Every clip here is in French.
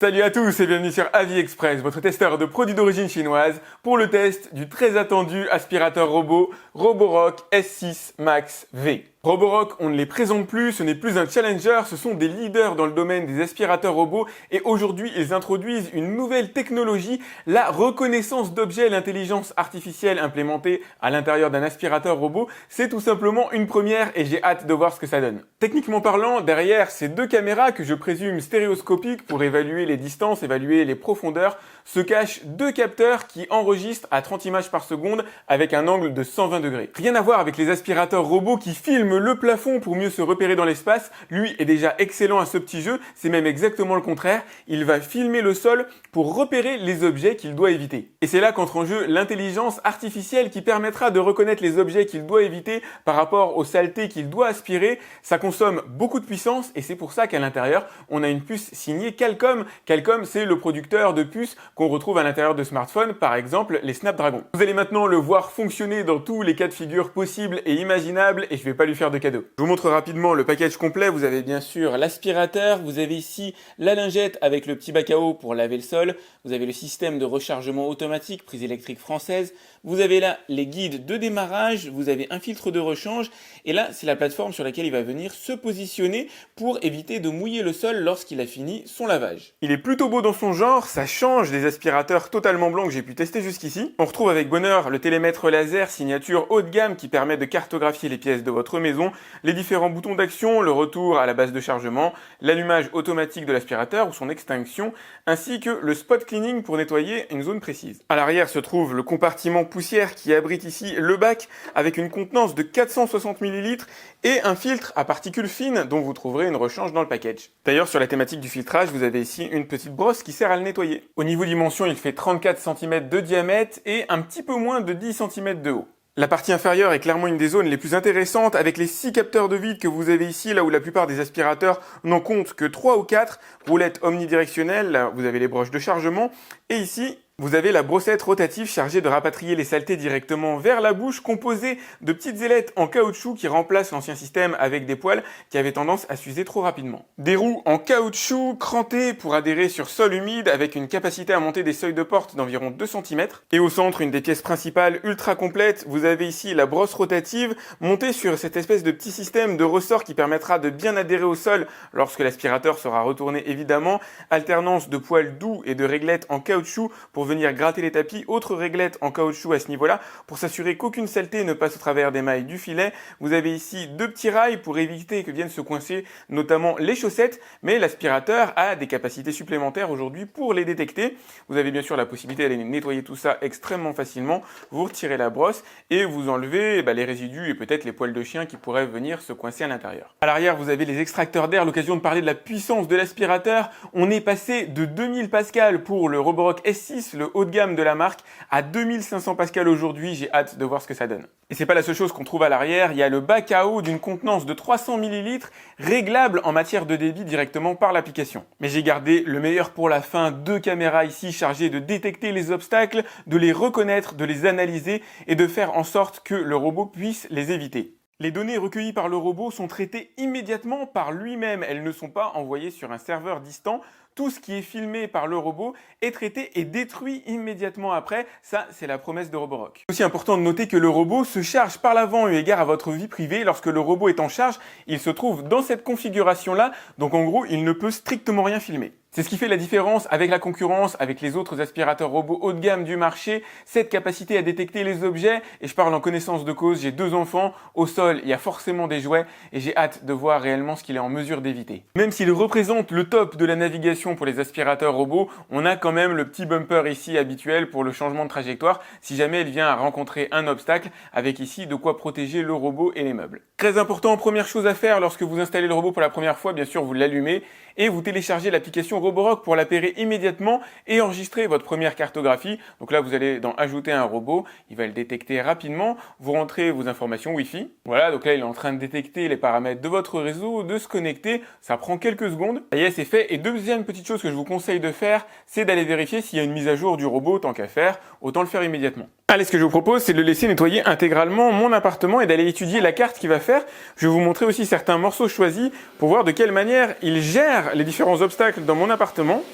Salut à tous et bienvenue sur AviExpress, votre testeur de produits d'origine chinoise pour le test du très attendu aspirateur robot Roborock S6 Max V. Roborock, on ne les présente plus, ce n'est plus un challenger, ce sont des leaders dans le domaine des aspirateurs robots et aujourd'hui ils introduisent une nouvelle technologie, la reconnaissance d'objets, l'intelligence artificielle implémentée à l'intérieur d'un aspirateur robot. C'est tout simplement une première et j'ai hâte de voir ce que ça donne. Techniquement parlant, derrière ces deux caméras que je présume stéréoscopiques pour évaluer les distances, évaluer les profondeurs, se cachent deux capteurs qui enregistrent à 30 images par seconde avec un angle de 120 degrés. Rien à voir avec les aspirateurs robots qui filment le plafond pour mieux se repérer dans l'espace. Lui est déjà excellent à ce petit jeu, c'est même exactement le contraire. Il va filmer le sol pour repérer les objets qu'il doit éviter. Et c'est là qu'entre en jeu l'intelligence artificielle qui permettra de reconnaître les objets qu'il doit éviter par rapport aux saletés qu'il doit aspirer. Ça consomme beaucoup de puissance et c'est pour ça qu'à l'intérieur, on a une puce signée Qualcomm. Qualcomm, c'est le producteur de puces qu'on retrouve à l'intérieur de smartphones, par exemple les Snapdragon. Vous allez maintenant le voir fonctionner dans tous les cas de figure possibles et imaginables et je vais pas lui faire de cadeau. Je vous montre rapidement le package complet. Vous avez bien sûr l'aspirateur, vous avez ici la lingette avec le petit bac à eau pour laver le sol, vous avez le système de rechargement automatique, prise électrique française, vous avez là les guides de démarrage, vous avez un filtre de rechange et là c'est la plateforme sur laquelle il va venir se positionner pour éviter de mouiller le sol lorsqu'il a fini son lavage. Il est plutôt beau dans son genre, ça change des aspirateurs totalement blancs que j'ai pu tester jusqu'ici. On retrouve avec bonheur le télémètre laser signature haut de gamme qui permet de cartographier les pièces de votre maison, les différents boutons d'action, le retour à la base de chargement, l'allumage automatique de l'aspirateur ou son extinction, ainsi que le spot cleaning pour nettoyer une zone précise. À l'arrière se trouve le compartiment poussière qui abrite ici le bac avec une contenance de 460 ml et un filtre à particules fines dont vous trouverez une rechange dans le package. D'ailleurs, sur la thématique du filtrage, vous avez ici une petite brosse qui sert à le nettoyer. Au niveau dimension, il fait 34 cm de diamètre et un petit peu moins de 10 cm de haut. La partie inférieure est clairement une des zones les plus intéressantes avec les 6 capteurs de vide que vous avez ici, là où la plupart des aspirateurs n'en comptent que 3 ou 4, roulettes omnidirectionnelles, là vous avez les broches de chargement, et ici, vous avez la brossette rotative chargée de rapatrier les saletés directement vers la bouche, composée de petites ailettes en caoutchouc qui remplacent l'ancien système avec des poils qui avaient tendance à s'user trop rapidement. Des roues en caoutchouc crantées pour adhérer sur sol humide avec une capacité à monter des seuils de porte d'environ 2 cm. Et au centre, une des pièces principales ultra complète, vous avez ici la brosse rotative montée sur cette espèce de petit système de ressort qui permettra de bien adhérer au sol lorsque l'aspirateur sera retourné évidemment. Alternance de poils doux et de réglettes en caoutchouc pour venir gratter les tapis, autre réglette en caoutchouc à ce niveau-là pour s'assurer qu'aucune saleté ne passe au travers des mailles du filet. Vous avez ici 2 petits rails pour éviter que viennent se coincer notamment les chaussettes, mais l'aspirateur a des capacités supplémentaires aujourd'hui pour les détecter. Vous avez bien sûr la possibilité d'aller nettoyer tout ça extrêmement facilement. Vous retirez la brosse et vous enlevez les résidus et peut-être les poils de chien qui pourraient venir se coincer à l'intérieur. À l'arrière, vous avez les extracteurs d'air, l'occasion de parler de la puissance de l'aspirateur. On est passé de 2000 pascal pour le Roborock S6, le haut de gamme de la marque, à 2500 pascal aujourd'hui. J'ai hâte de voir ce que ça donne. Et c'est pas la seule chose qu'on trouve à l'arrière, il y a le bac à eau d'une contenance de 300 ml réglable en matière de débit directement par l'application. Mais j'ai gardé le meilleur pour la fin, 2 caméras ici chargées de détecter les obstacles, de les reconnaître, de les analyser et de faire en sorte que le robot puisse les éviter. Les données recueillies par le robot sont traitées immédiatement par lui-même. Elles ne sont pas envoyées sur un serveur distant. Tout ce qui est filmé par le robot est traité et détruit immédiatement après. Ça, c'est la promesse de Roborock. C'est aussi important de noter que le robot se charge par l'avant eu égard à votre vie privée. Lorsque le robot est en charge, il se trouve dans cette configuration-là. Donc en gros, il ne peut strictement rien filmer. C'est ce qui fait la différence avec la concurrence, avec les autres aspirateurs robots haut de gamme du marché, cette capacité à détecter les objets, et je parle en connaissance de cause, j'ai 2 enfants, au sol il y a forcément des jouets, et j'ai hâte de voir réellement ce qu'il est en mesure d'éviter. Même s'il représente le top de la navigation pour les aspirateurs robots, on a quand même le petit bumper ici habituel pour le changement de trajectoire, si jamais il vient à rencontrer un obstacle, avec ici de quoi protéger le robot et les meubles. Très important, première chose à faire lorsque vous installez le robot pour la première fois, bien sûr vous l'allumez, et vous téléchargez l'application Roborock pour l'appairer immédiatement et enregistrer votre première cartographie. Donc là, vous allez dans Ajouter un robot, il va le détecter rapidement. Vous rentrez vos informations Wi-Fi. Voilà, donc là, il est en train de détecter les paramètres de votre réseau, de se connecter. Ça prend quelques secondes. Ça y est, c'est fait. Et deuxième petite chose que je vous conseille de faire, c'est d'aller vérifier s'il y a une mise à jour du robot. Tant qu'à faire, autant le faire immédiatement. Allez, ce que je vous propose, c'est de le laisser nettoyer intégralement mon appartement et d'aller étudier la carte qu'il va faire. Je vais vous montrer aussi certains morceaux choisis pour voir de quelle manière il gère les différents obstacles dans mon appartement.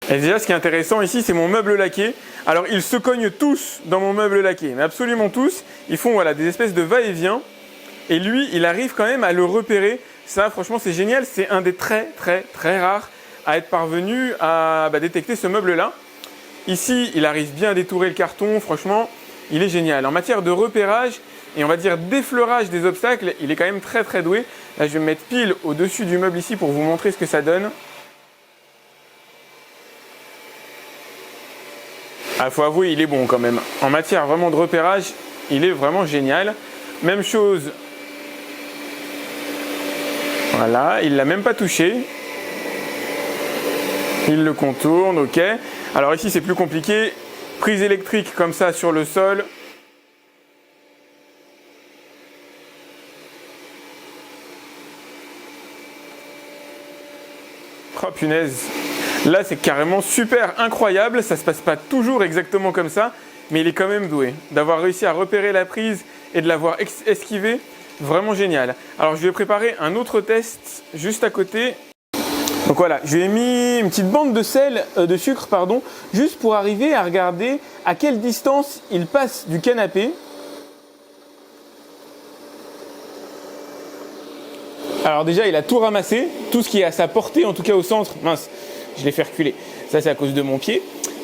Et déjà, ce qui est intéressant ici, c'est mon meuble laqué. Alors, ils se cognent tous dans mon meuble laqué, mais absolument tous. Ils font voilà, des espèces de va-et-vient. Et lui, il arrive quand même à le repérer. Ça, franchement, c'est génial. C'est un des très rares à être parvenu à détecter ce meuble-là. Ici, il arrive bien à détourer le carton. Franchement, il est génial. En matière de repérage et on va dire d'effleurage des obstacles, il est quand même très doué. Là, je vais me mettre pile au-dessus du meuble ici pour vous montrer ce que ça donne. Ah, faut avouer, il est bon quand même. En matière vraiment de repérage, il est vraiment génial. Même chose. Voilà, il l'a même pas touché. Il le contourne, ok. Alors ici, c'est plus compliqué. Prise électrique comme ça sur le sol. Oh punaise. Là, c'est carrément super incroyable. Ça se passe pas toujours exactement comme ça, mais il est quand même doué. D'avoir réussi à repérer la prise et de l'avoir esquivé, vraiment génial. Alors, je vais préparer un autre test juste à côté. Donc voilà, je lui ai mis une petite bande de sucre, juste pour arriver à regarder à quelle distance il passe du canapé. Alors déjà, il a tout ramassé, tout ce qui est à sa portée, en tout cas au centre. Mince, je l'ai fait reculer. Ça, c'est à cause de mon pied.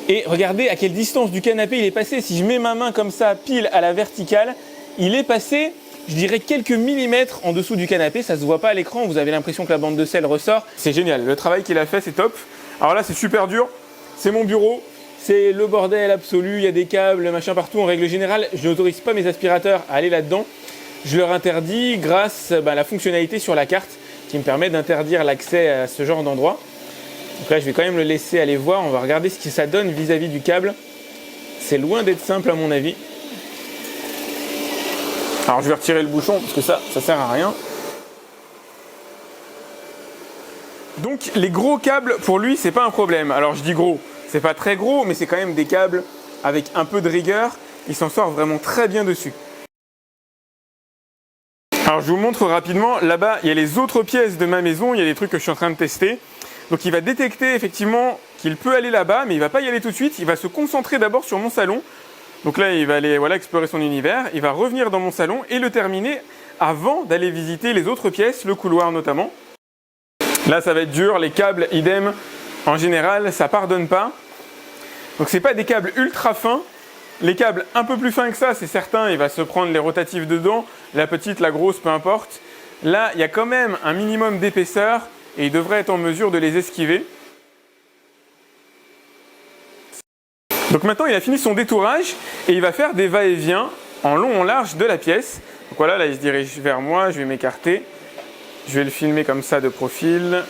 Et regardez à quelle distance du canapé il est passé. Si je mets ma main comme ça, pile à la verticale, il est passé, je dirais, quelques millimètres en dessous du canapé. Ça ne se voit pas à l'écran, vous avez l'impression que la bande de sel ressort. C'est génial, le travail qu'il a fait, c'est top. Alors là, c'est super dur. C'est mon bureau. C'est le bordel absolu. Il y a des câbles, machin partout. En règle générale, je n'autorise pas mes aspirateurs à aller là-dedans. Je leur interdis grâce à la fonctionnalité sur la carte qui me permet d'interdire l'accès à ce genre d'endroit. Donc là, je vais quand même le laisser aller voir. On va regarder ce que ça donne vis-à-vis du câble. C'est loin d'être simple à mon avis. Alors, je vais retirer le bouchon parce que ça sert à rien. Donc, les gros câbles, pour lui, c'est pas un problème. Alors, je dis gros, c'est pas très gros, mais c'est quand même des câbles avec un peu de rigueur. Il s'en sort vraiment très bien dessus. Alors, je vous montre rapidement. Là-bas, il y a les autres pièces de ma maison. Il y a des trucs que je suis en train de tester. Donc, il va détecter effectivement qu'il peut aller là-bas, mais il ne va pas y aller tout de suite. Il va se concentrer d'abord sur mon salon. Donc là, il va aller explorer son univers. Il va revenir dans mon salon et le terminer avant d'aller visiter les autres pièces, le couloir notamment. Là, ça va être dur. Les câbles, idem. En général, ça ne pardonne pas. Donc, ce n'est pas des câbles ultra fins. Les câbles un peu plus fins que ça, c'est certain, il va se prendre les rotatifs dedans. La petite, la grosse, peu importe. Là, il y a quand même un minimum d'épaisseur et il devrait être en mesure de les esquiver. Donc maintenant, il a fini son détourage et il va faire des va-et-vient en long, en large de la pièce. Donc voilà, là, il se dirige vers moi, je vais m'écarter. Je vais le filmer comme ça de profil.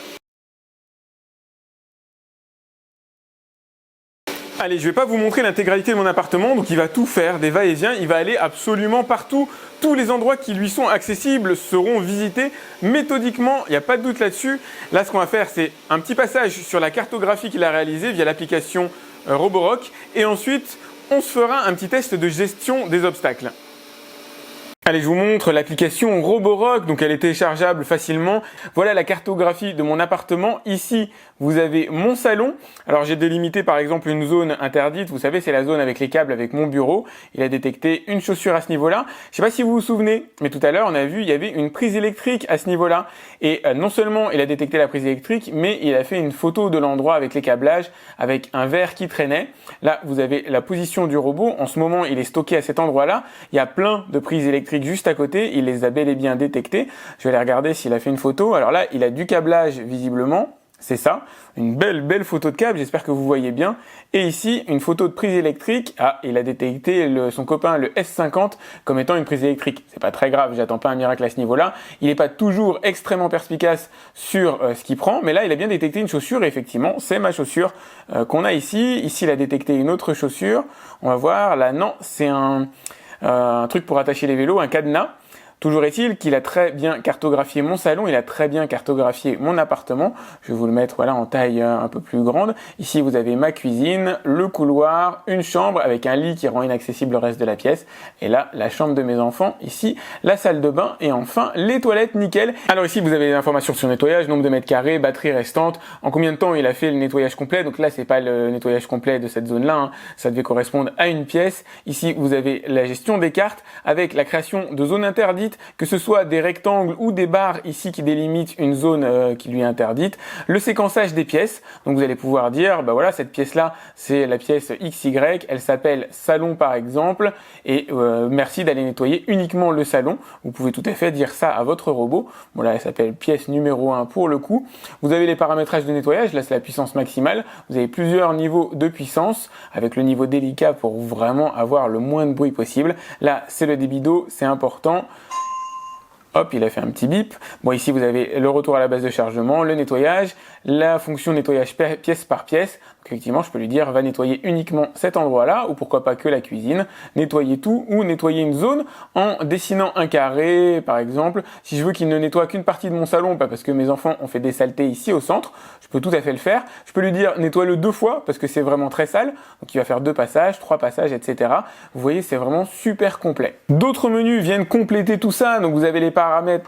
Allez, je ne vais pas vous montrer l'intégralité de mon appartement, donc il va tout faire, des va-et-vient, il va aller absolument partout. Tous les endroits qui lui sont accessibles seront visités méthodiquement, il n'y a pas de doute là-dessus. Là, ce qu'on va faire, c'est un petit passage sur la cartographie qu'il a réalisée via l'application Roborock, et ensuite, on se fera un petit test de gestion des obstacles. Allez, je vous montre l'application Roborock, donc elle est téléchargeable facilement. Voilà la cartographie de mon appartement. Ici, vous avez mon salon. Alors, j'ai délimité par exemple une zone interdite. Vous savez, c'est la zone avec les câbles, avec mon bureau. Il a détecté une chaussure à ce niveau-là. Je sais pas si vous vous souvenez, mais tout à l'heure, on a vu, il y avait une prise électrique à ce niveau-là. Et non seulement il a détecté la prise électrique, mais il a fait une photo de l'endroit avec les câblages, avec un verre qui traînait. Là, vous avez la position du robot. En ce moment, il est stocké à cet endroit-là. Il y a plein de prises électriques juste à côté, il les a bel et bien détectés. Je vais aller regarder s'il a fait une photo. Alors là, il a du câblage visiblement, c'est ça, une belle photo de câble, j'espère que vous voyez bien. Et ici, une photo de prise électrique. Ah, il a détecté son copain, le S50, comme étant une prise électrique. C'est pas très grave, j'attends pas un miracle à ce niveau-là. Il n'est pas toujours extrêmement perspicace sur ce qu'il prend, mais là, il a bien détecté une chaussure, et effectivement, c'est ma chaussure qu'on a ici. Ici, il a détecté une autre chaussure. On va voir, là, non, c'est un truc pour attacher les vélos, un cadenas. Toujours est-il qu'il a très bien cartographié mon salon, il a très bien cartographié mon appartement. Je vais vous le mettre voilà en taille un peu plus grande. Ici vous avez ma cuisine, le couloir, une chambre avec un lit qui rend inaccessible le reste de la pièce. Et là, la chambre de mes enfants. Ici, la salle de bain et enfin les toilettes nickel. Alors ici vous avez les informations sur le nettoyage, nombre de mètres carrés, batterie restante, en combien de temps il a fait le nettoyage complet. Donc là c'est pas le nettoyage complet de cette zone là, hein. Ça devait correspondre à une pièce. Ici vous avez la gestion des cartes avec la création de zones interdites, que ce soit des rectangles ou des barres ici qui délimitent une zone qui lui est interdite. Le séquençage des pièces, donc vous allez pouvoir dire bah voilà cette pièce là c'est la pièce XY, elle s'appelle salon par exemple et merci d'aller nettoyer uniquement le salon. Vous pouvez tout à fait dire ça à votre robot. Bon là elle s'appelle pièce numéro 1 pour le coup. Vous avez les paramétrages de nettoyage, là c'est la puissance maximale. Vous avez plusieurs niveaux de puissance avec le niveau délicat pour vraiment avoir le moins de bruit possible. Là c'est le débit d'eau, c'est important. Hop, il a fait un petit bip. Bon, ici, vous avez le retour à la base de chargement, le nettoyage, la fonction nettoyage pièce par pièce. Donc, effectivement, je peux lui dire, va nettoyer uniquement cet endroit-là, ou pourquoi pas que la cuisine, nettoyer tout, ou nettoyer une zone en dessinant un carré, par exemple. Si je veux qu'il ne nettoie qu'une partie de mon salon, pas parce que mes enfants ont fait des saletés ici au centre, je peux tout à fait le faire. Je peux lui dire, nettoie-le 2 fois, parce que c'est vraiment très sale. Donc, il va faire 2 passages, 3 passages, etc. Vous voyez, c'est vraiment super complet. D'autres menus viennent compléter tout ça. Donc, vous avez les paramètres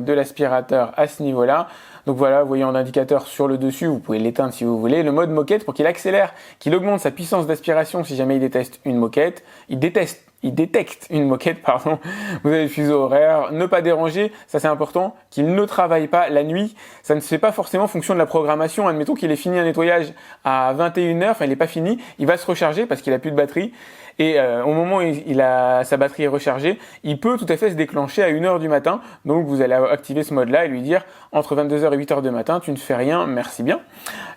de l'aspirateur à ce niveau-là. Donc voilà, vous voyez en indicateur sur le dessus, vous pouvez l'éteindre si vous voulez. Le mode moquette pour qu'il accélère, qu'il augmente sa puissance d'aspiration si jamais il détecte une moquette. Il détecte une moquette, pardon. Vous avez le fuseau horaire, ne pas déranger, ça c'est important, qu'il ne travaille pas la nuit. Ça ne se fait pas forcément en fonction de la programmation. Admettons qu'il ait fini un nettoyage à 21h, enfin il n'est pas fini, il va se recharger parce qu'il a plus de batterie. Et au moment où sa batterie est rechargée, il peut tout à fait se déclencher à 1h du matin. Donc vous allez activer ce mode-là et lui dire entre 22h et 8h du matin, tu ne fais rien, merci bien.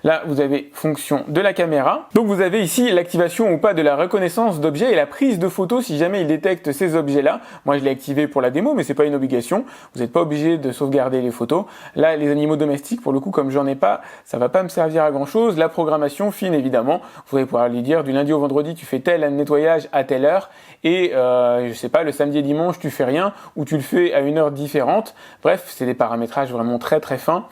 Là, vous avez fonction de la caméra. Donc vous avez ici l'activation ou pas de la reconnaissance d'objets et la prise de photos si jamais il détecte ces objets-là. Moi, je l'ai activé pour la démo, mais c'est pas une obligation. Vous n'êtes pas obligé de sauvegarder les photos. Là, les animaux domestiques, pour le coup, comme j'en ai pas, ça va pas me servir à grand-chose. La programmation fine, évidemment. Vous allez pouvoir lui dire du lundi au vendredi, tu fais tel nettoyage à telle heure et je sais pas, le samedi et dimanche tu fais rien ou tu le fais à une heure différente. Bref, c'est des paramétrages vraiment très très fins.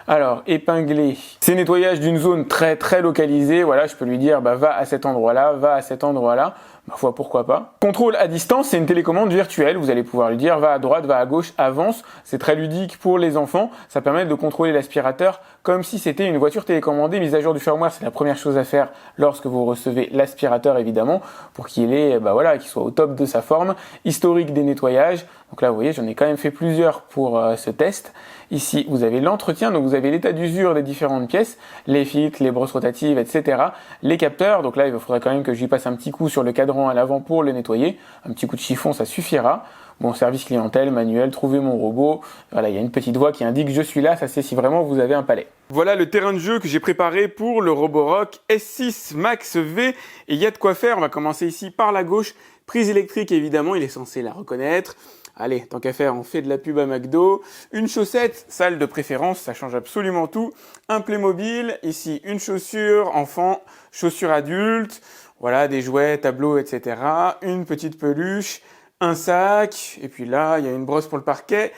Alors, épingler, c'est nettoyage d'une zone très très localisée. Voilà, je peux lui dire bah, va à cet endroit-là, va à cet endroit-là. Parfois, pourquoi pas. Contrôle à distance, c'est une télécommande virtuelle. Vous allez pouvoir lui dire va à droite, va à gauche, avance. C'est très ludique pour les enfants. Ça permet de contrôler l'aspirateur comme si c'était une voiture télécommandée. Mise à jour du firmware, c'est la première chose à faire lorsque vous recevez l'aspirateur, évidemment, pour qu'il ait, qu'il soit au top de sa forme. Historique des nettoyages. Donc là, vous voyez, j'en ai quand même fait plusieurs pour ce test. Ici, vous avez l'entretien, donc vous avez l'état d'usure des différentes pièces, les filtres, les brosses rotatives, etc. Les capteurs, donc là, il faudrait quand même que je lui passe un petit coup sur le cadran à l'avant pour le nettoyer. Un petit coup de chiffon, ça suffira. Bon, service clientèle, manuel, trouver mon robot. Voilà, il y a une petite voix qui indique je suis là, ça c'est si vraiment vous avez un palais. Voilà le terrain de jeu que j'ai préparé pour le Roborock S6 Max V. Et il y a de quoi faire, on va commencer ici par la gauche. Prise électrique, évidemment, il est censé la reconnaître. Allez, tant qu'à faire, on fait de la pub à McDo. Une chaussette, salle de préférence, ça change absolument tout. Un Playmobil, ici une chaussure enfant, chaussure adulte. Voilà, des jouets, tableaux, etc. Une petite peluche, un sac. Et puis là, il y a une brosse pour le parquet,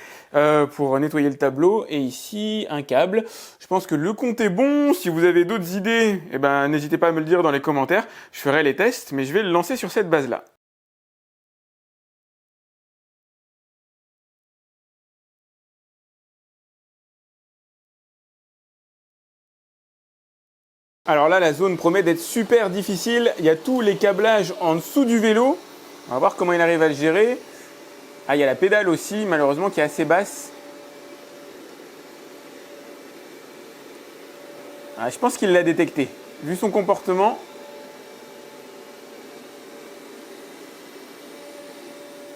pour nettoyer le tableau. Et ici, un câble. Je pense que le compte est bon. Si vous avez d'autres idées, n'hésitez pas à me le dire dans les commentaires. Je ferai les tests, mais je vais le lancer sur cette base-là. Alors là, la zone promet d'être super difficile. Il y a tous les câblages en dessous du vélo. On va voir comment il arrive à le gérer. Ah, il y a la pédale aussi, malheureusement, qui est assez basse. Ah, je pense qu'il l'a détecté. Vu son comportement.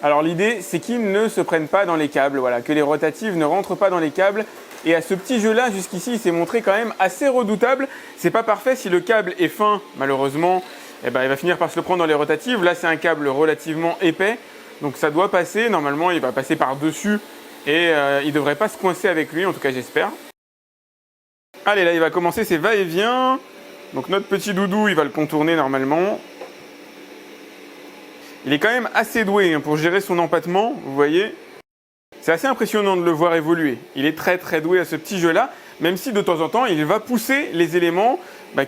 Alors l'idée, c'est qu'il ne se prenne pas dans les câbles. Voilà, que les rotatives ne rentrent pas dans les câbles. Et à ce petit jeu-là, jusqu'ici, il s'est montré quand même assez redoutable. C'est pas parfait si le câble est fin, malheureusement. Il va finir par se le prendre dans les rotatives. Là, c'est un câble relativement épais. Donc ça doit passer. Normalement, il va passer par-dessus. Et il ne devrait pas se coincer avec lui, en tout cas j'espère. Allez, là, il va commencer ses va-et-vient. Donc notre petit doudou, il va le contourner normalement. Il est quand même assez doué pour gérer son empattement, vous voyez. C'est assez impressionnant de le voir évoluer. Il est très très doué à ce petit jeu-là, même si de temps en temps, il va pousser les éléments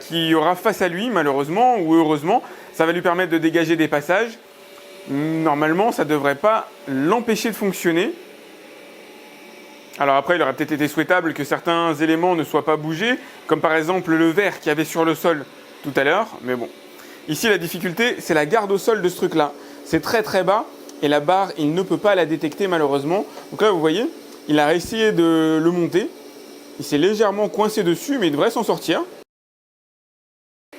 qu'il y aura face à lui, malheureusement ou heureusement. Ça va lui permettre de dégager des passages. Normalement, ça ne devrait pas l'empêcher de fonctionner. Alors après, il aurait peut-être été souhaitable que certains éléments ne soient pas bougés, comme par exemple le verre qu'il y avait sur le sol tout à l'heure, mais bon. Ici, la difficulté, c'est la garde au sol de ce truc-là. C'est très très bas, et la barre, il ne peut pas la détecter malheureusement. Donc là, vous voyez, il a essayé de le monter. Il s'est légèrement coincé dessus, mais il devrait s'en sortir.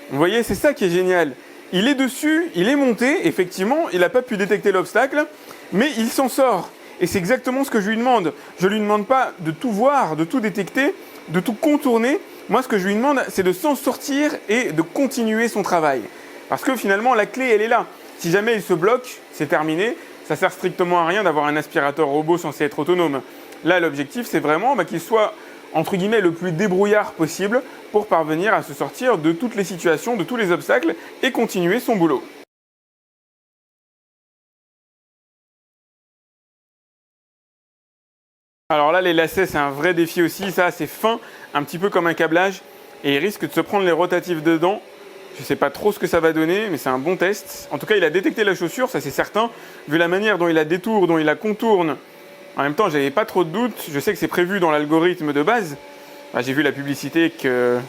Vous voyez, c'est ça qui est génial. Il est dessus, il est monté, effectivement, il n'a pas pu détecter l'obstacle, mais il s'en sort. Et c'est exactement ce que je lui demande. Je ne lui demande pas de tout voir, de tout détecter, de tout contourner. Moi, ce que je lui demande, c'est de s'en sortir et de continuer son travail. Parce que finalement, la clé, elle est là. Si jamais il se bloque, c'est terminé. Ça sert strictement à rien d'avoir un aspirateur robot censé être autonome. Là, l'objectif, c'est vraiment qu'il soit, entre guillemets, le plus débrouillard possible pour parvenir à se sortir de toutes les situations, de tous les obstacles et continuer son boulot. Alors là, les lacets, c'est un vrai défi aussi. Ça, c'est fin, un petit peu comme un câblage. Et il risque de se prendre les rotatifs dedans. Je ne sais pas trop ce que ça va donner, mais c'est un bon test. En tout cas, il a détecté la chaussure, ça c'est certain. Vu la manière dont il la détourne, dont il la contourne. En même temps, j'avais pas trop de doutes. Je sais que c'est prévu dans l'algorithme de base. J'ai vu la publicité que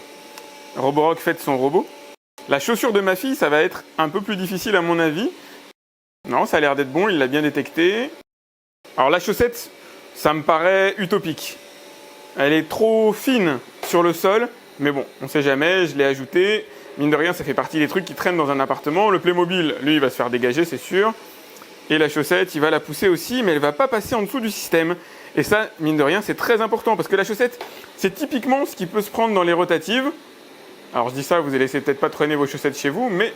Roborock fait de son robot. La chaussure de ma fille, ça va être un peu plus difficile à mon avis. Non, ça a l'air d'être bon, il l'a bien détecté. Alors la chaussette, ça me paraît utopique. Elle est trop fine sur le sol, mais bon, on sait jamais, je l'ai ajoutée. Mine de rien, ça fait partie des trucs qui traînent dans un appartement. Le Playmobil, lui, il va se faire dégager, c'est sûr. Et la chaussette, il va la pousser aussi, mais elle ne va pas passer en dessous du système. Et ça, mine de rien, c'est très important, parce que la chaussette, c'est typiquement ce qui peut se prendre dans les rotatives. Alors je dis ça, vous ne laissez peut-être pas traîner vos chaussettes chez vous, mais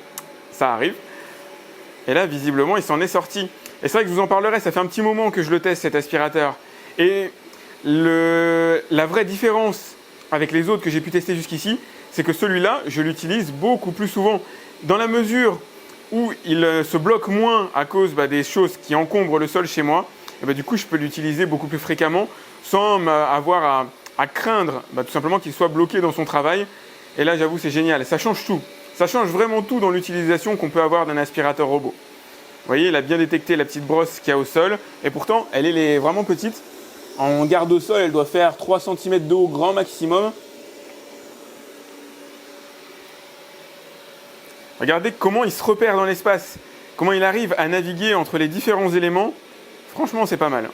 ça arrive. Et là, visiblement, il s'en est sorti. Et c'est vrai que je vous en parlerai, ça fait un petit moment que je le teste, cet aspirateur. Et la vraie différence avec les autres que j'ai pu tester jusqu'ici, c'est que celui-là, je l'utilise beaucoup plus souvent. Dans la mesure où il se bloque moins à cause des choses qui encombrent le sol chez moi, et du coup, je peux l'utiliser beaucoup plus fréquemment sans avoir à craindre tout simplement qu'il soit bloqué dans son travail. Et là, j'avoue, c'est génial. Ça change tout. Ça change vraiment tout dans l'utilisation qu'on peut avoir d'un aspirateur robot. Vous voyez, il a bien détecté la petite brosse qu'il y a au sol. Et pourtant, elle est vraiment petite. En garde au sol, elle doit faire 3 cm de haut grand maximum. Regardez comment il se repère dans l'espace. Comment il arrive à naviguer entre les différents éléments. Franchement, c'est pas mal.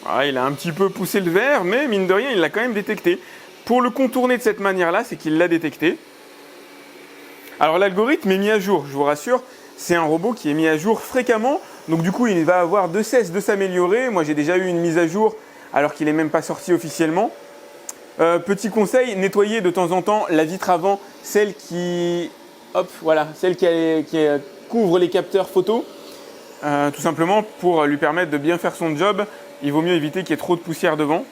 Voilà, il a un petit peu poussé le verre, mais mine de rien, il l'a quand même détecté. Pour le contourner de cette manière-là, c'est qu'il l'a détecté. Alors l'algorithme est mis à jour, je vous rassure. C'est un robot qui est mis à jour fréquemment. Donc du coup, il va avoir de cesse de s'améliorer. Moi, j'ai déjà eu une mise à jour alors qu'il n'est même pas sorti officiellement. Petit conseil, nettoyez de temps en temps la vitre avant, celle qui couvre les capteurs photo. Tout simplement pour lui permettre de bien faire son job. Il vaut mieux éviter qu'il y ait trop de poussière devant.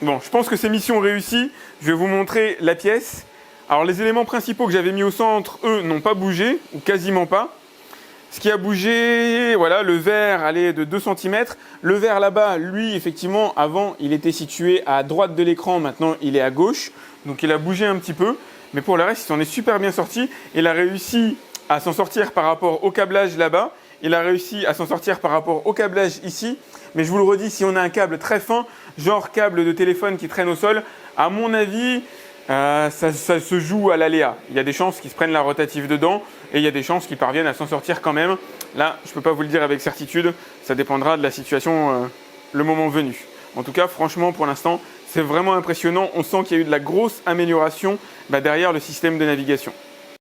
Bon, je pense que c'est mission réussie. Je vais vous montrer la pièce. Alors les éléments principaux que j'avais mis au centre, eux, n'ont pas bougé, ou quasiment pas. Ce qui a bougé, voilà, le verre allait de 2 cm. Le verre là-bas, lui, effectivement, avant, il était situé à droite de l'écran. Maintenant, il est à gauche. Donc il a bougé un petit peu. Mais pour le reste, il s'en est super bien sorti. Il a réussi à s'en sortir par rapport au câblage là-bas. Il a réussi à s'en sortir par rapport au câblage ici. Mais je vous le redis, si on a un câble très fin, genre câble de téléphone qui traîne au sol, à mon avis, ça se joue à l'aléa. Il y a des chances qu'ils se prennent la rotative dedans et il y a des chances qu'ils parviennent à s'en sortir quand même. Là, je ne peux pas vous le dire avec certitude. Ça dépendra de la situation le moment venu. En tout cas, franchement, pour l'instant, c'est vraiment impressionnant. On sent qu'il y a eu de la grosse amélioration derrière le système de navigation.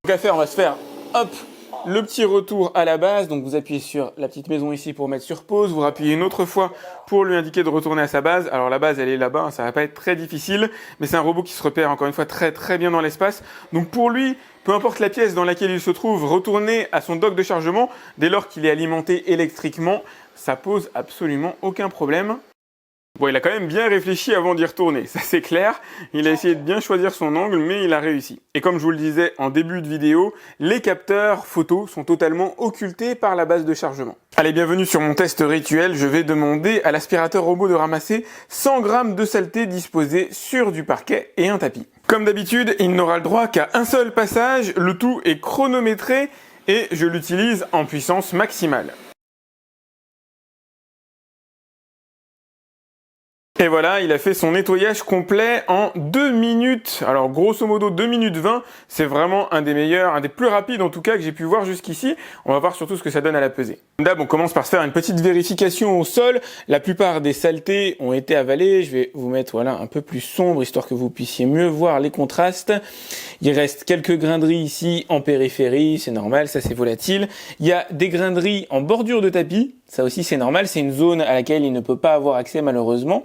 Donc à faire, on va se faire le petit retour à la base. Donc vous appuyez sur la petite maison ici pour mettre sur pause. Vous rappuyez une autre fois pour lui indiquer de retourner à sa base. Alors la base, elle est là-bas. Ça va pas être très difficile. Mais c'est un robot qui se repère encore une fois très très bien dans l'espace. Donc pour lui, peu importe la pièce dans laquelle il se trouve, retourner à son dock de chargement dès lors qu'il est alimenté électriquement, ça pose absolument aucun problème. Bon, il a quand même bien réfléchi avant d'y retourner, ça c'est clair. Il a essayé de bien choisir son angle, mais il a réussi. Et comme je vous le disais en début de vidéo, les capteurs photos sont totalement occultés par la base de chargement. Allez, bienvenue sur mon test rituel. Je vais demander à l'aspirateur robot de ramasser 100 grammes de saleté disposés sur du parquet et un tapis. Comme d'habitude, il n'aura le droit qu'à un seul passage, le tout est chronométré et je l'utilise en puissance maximale. Et voilà, il a fait son nettoyage complet en 2 minutes. Alors grosso modo 2 minutes 20, c'est vraiment un des meilleurs, un des plus rapides en tout cas que j'ai pu voir jusqu'ici. On va voir surtout ce que ça donne à la pesée. D'abord, on commence par se faire une petite vérification au sol. La plupart des saletés ont été avalées. Je vais vous mettre voilà un peu plus sombre histoire que vous puissiez mieux voir les contrastes. Il reste quelques grains de riz ici en périphérie, c'est normal, ça c'est volatile. Il y a des grains de riz en bordure de tapis. Ça aussi c'est normal, c'est une zone à laquelle il ne peut pas avoir accès malheureusement.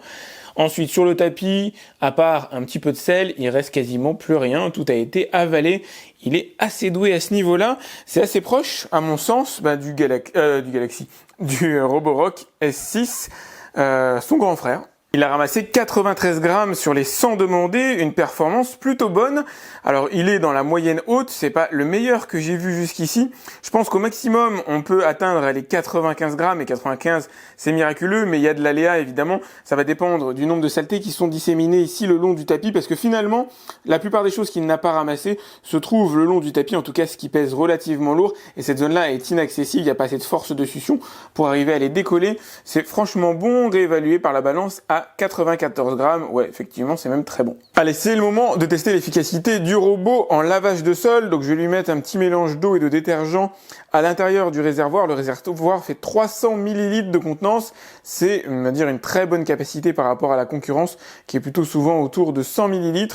Ensuite sur le tapis, à part un petit peu de sel, il reste quasiment plus rien, tout a été avalé. Il est assez doué à ce niveau-là, c'est assez proche à mon sens du Roborock S6, son grand frère. Il a ramassé 93 grammes sur les 100 demandés, une performance plutôt bonne. Alors il est dans la moyenne haute, c'est pas le meilleur que j'ai vu jusqu'ici. Je pense qu'au maximum on peut atteindre les 95 grammes et 95 c'est miraculeux, mais il y a de l'aléa évidemment. Ça va dépendre du nombre de saletés qui sont disséminées ici le long du tapis parce que finalement la plupart des choses qu'il n'a pas ramassées se trouvent le long du tapis, en tout cas ce qui pèse relativement lourd et cette zone-là est inaccessible, il n'y a pas assez de force de succion pour arriver à les décoller. C'est franchement bon, réévalué par la balance à 94 grammes, ouais effectivement c'est même très bon. Allez, c'est le moment de tester l'efficacité du robot en lavage de sol. Donc je vais lui mettre un petit mélange d'eau et de détergent à l'intérieur du réservoir. Le réservoir fait 300 ml de contenance, c'est on va dire une très bonne capacité par rapport à la concurrence qui est plutôt souvent autour de 100 ml.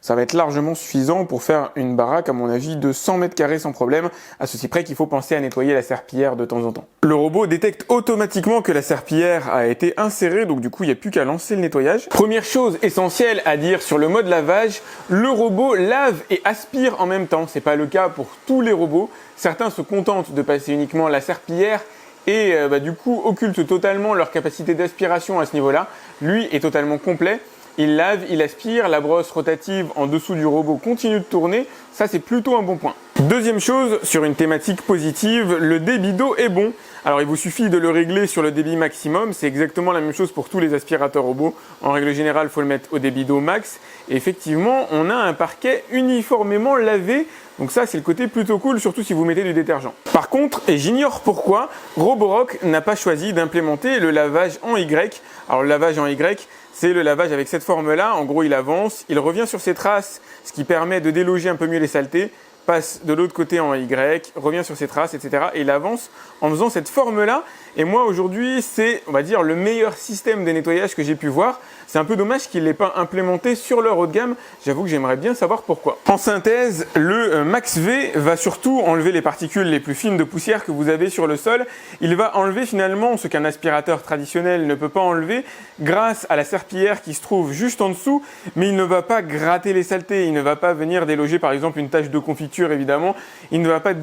Ça va être largement suffisant pour faire une baraque à mon avis de 100 mètres carrés sans problème, à ceci près qu'il faut penser à nettoyer la serpillière de temps en temps. Le robot détecte automatiquement que la serpillière a été insérée, donc du coup il n'y a plus qu'à lancer le nettoyage. Première chose essentielle à dire sur le mode lavage, le robot lave et aspire en même temps. C'est pas le cas pour tous les robots. Certains se contentent de passer uniquement la serpillière et du coup occultent totalement leur capacité d'aspiration à ce niveau-là. Lui est totalement complet. Il lave, il aspire, la brosse rotative en dessous du robot continue de tourner, ça c'est plutôt un bon point. Deuxième chose, sur une thématique positive, le débit d'eau est bon. Alors il vous suffit de le régler sur le débit maximum, c'est exactement la même chose pour tous les aspirateurs robots. En règle générale, il faut le mettre au débit d'eau max. Et effectivement, on a un parquet uniformément lavé. Donc ça, c'est le côté plutôt cool, surtout si vous mettez du détergent. Par contre, et j'ignore pourquoi, Roborock n'a pas choisi d'implémenter le lavage en Y. Alors le lavage en Y, c'est le lavage avec cette forme-là. En gros, il avance, il revient sur ses traces, ce qui permet de déloger un peu mieux les saletés, passe de l'autre côté en Y, revient sur ses traces, etc. Et il avance en faisant cette forme-là. Et moi, aujourd'hui, c'est, on va dire, le meilleur système de nettoyage que j'ai pu voir. C'est un peu dommage qu'il ne l'ait pas implémenté sur leur haut de gamme. J'avoue que j'aimerais bien savoir pourquoi. En synthèse, le Max V va surtout enlever les particules les plus fines de poussière que vous avez sur le sol. Il va enlever finalement ce qu'un aspirateur traditionnel ne peut pas enlever grâce à la serpillière qui se trouve juste en dessous. Mais il ne va pas gratter les saletés. Il ne va pas venir déloger par exemple une tache de confiture évidemment. Il ne va pas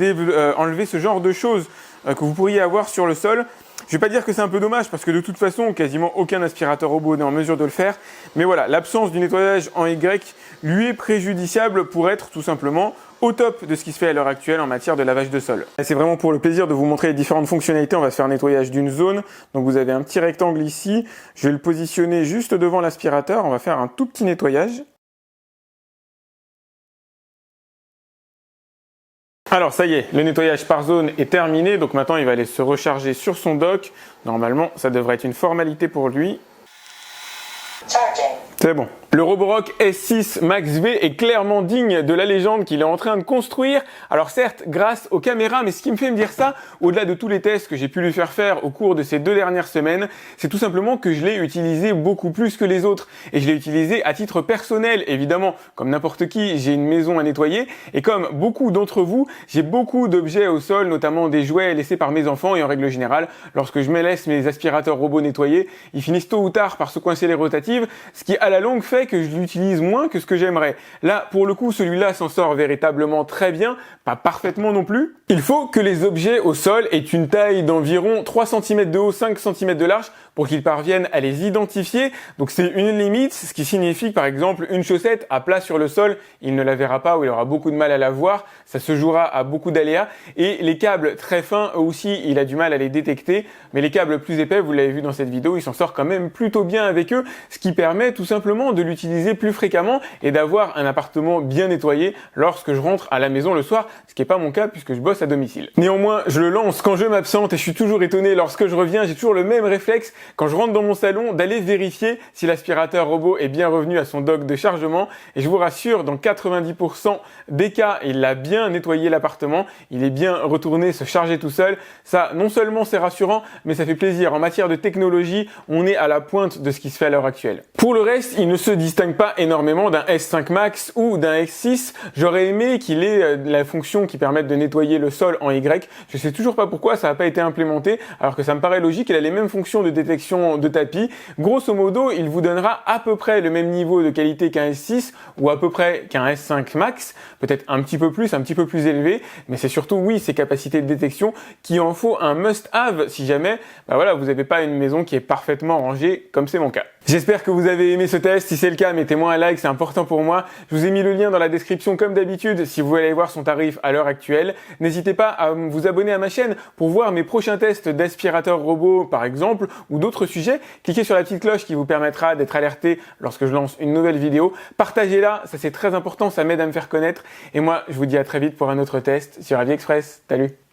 enlever ce genre de choses que vous pourriez avoir sur le sol. Je ne vais pas dire que c'est un peu dommage parce que de toute façon, quasiment aucun aspirateur robot n'est en mesure de le faire. Mais voilà, l'absence du nettoyage en Y lui est préjudiciable pour être tout simplement au top de ce qui se fait à l'heure actuelle en matière de lavage de sol. C'est vraiment pour le plaisir de vous montrer les différentes fonctionnalités. On va se faire un nettoyage d'une zone. Donc vous avez un petit rectangle ici. Je vais le positionner juste devant l'aspirateur. On va faire un tout petit nettoyage. Alors ça y est, le nettoyage par zone est terminé, donc maintenant il va aller se recharger sur son dock. Normalement, ça devrait être une formalité pour lui. C'est bon. Le Roborock S6 Max V est clairement digne de la légende qu'il est en train de construire. Alors certes, grâce aux caméras, mais ce qui me fait me dire ça, au-delà de tous les tests que j'ai pu lui faire au cours de ces 2 dernières semaines, c'est tout simplement que je l'ai utilisé beaucoup plus que les autres. Et je l'ai utilisé à titre personnel, évidemment, comme n'importe qui, j'ai une maison à nettoyer. Et comme beaucoup d'entre vous, j'ai beaucoup d'objets au sol, notamment des jouets laissés par mes enfants. Et en règle générale, lorsque je me laisse mes aspirateurs robots nettoyer, ils finissent tôt ou tard par se coincer les rotatives, ce qui à la longue fait que je l'utilise moins que ce que j'aimerais. Là, pour le coup, celui-là s'en sort véritablement très bien, pas parfaitement non plus, Il faut que les objets au sol aient une taille d'environ 3 cm de haut, 5 cm de large pour qu'ils parviennent à les identifier. Donc c'est une limite, ce qui signifie que par exemple une chaussette à plat sur le sol, il ne la verra pas ou il aura beaucoup de mal à la voir, ça se jouera à beaucoup d'aléas. Et les câbles très fins, eux aussi, il a du mal à les détecter, mais les câbles plus épais, vous l'avez vu dans cette vidéo, il s'en sort quand même plutôt bien avec eux, ce qui permet tout simplement de l'utiliser plus fréquemment et d'avoir un appartement bien nettoyé lorsque je rentre à la maison le soir, ce qui n'est pas mon cas puisque je bosse à domicile. Néanmoins, je le lance quand je m'absente et je suis toujours étonné lorsque je reviens, j'ai toujours le même réflexe quand je rentre dans mon salon d'aller vérifier si l'aspirateur robot est bien revenu à son dock de chargement et je vous rassure, dans 90% des cas, il a bien nettoyé l'appartement, il est bien retourné se charger tout seul. Ça, non seulement c'est rassurant, mais ça fait plaisir. En matière de technologie, on est à la pointe de ce qui se fait à l'heure actuelle. Pour le reste, il ne se distingue pas énormément d'un S5 Max ou d'un S6. J'aurais aimé qu'il ait la fonction qui permette de nettoyer le sol en Y. Je sais toujours pas pourquoi ça n'a pas été implémenté, alors que ça me paraît logique. Il a les mêmes fonctions de détection de tapis. Grosso modo, il vous donnera à peu près le même niveau de qualité qu'un S6 ou à peu près qu'un S5 Max, peut-être un petit peu plus élevé, mais c'est surtout, oui, ses capacités de détection qui en faut un must-have si jamais, vous n'avez pas une maison qui est parfaitement rangée, comme c'est mon cas. J'espère que vous avez aimé ce test. Si c'est le cas, mettez-moi un like, c'est important pour moi. Je vous ai mis le lien dans la description comme d'habitude si vous voulez aller voir son tarif à l'heure actuelle. N'hésitez pas à vous abonner à ma chaîne pour voir mes prochains tests d'aspirateurs robots par exemple ou d'autres sujets. Cliquez sur la petite cloche qui vous permettra d'être alerté lorsque je lance une nouvelle vidéo. Partagez-la, ça c'est très important, ça m'aide à me faire connaître. Et moi, je vous dis à très vite pour un autre test sur AviExpress. Salut!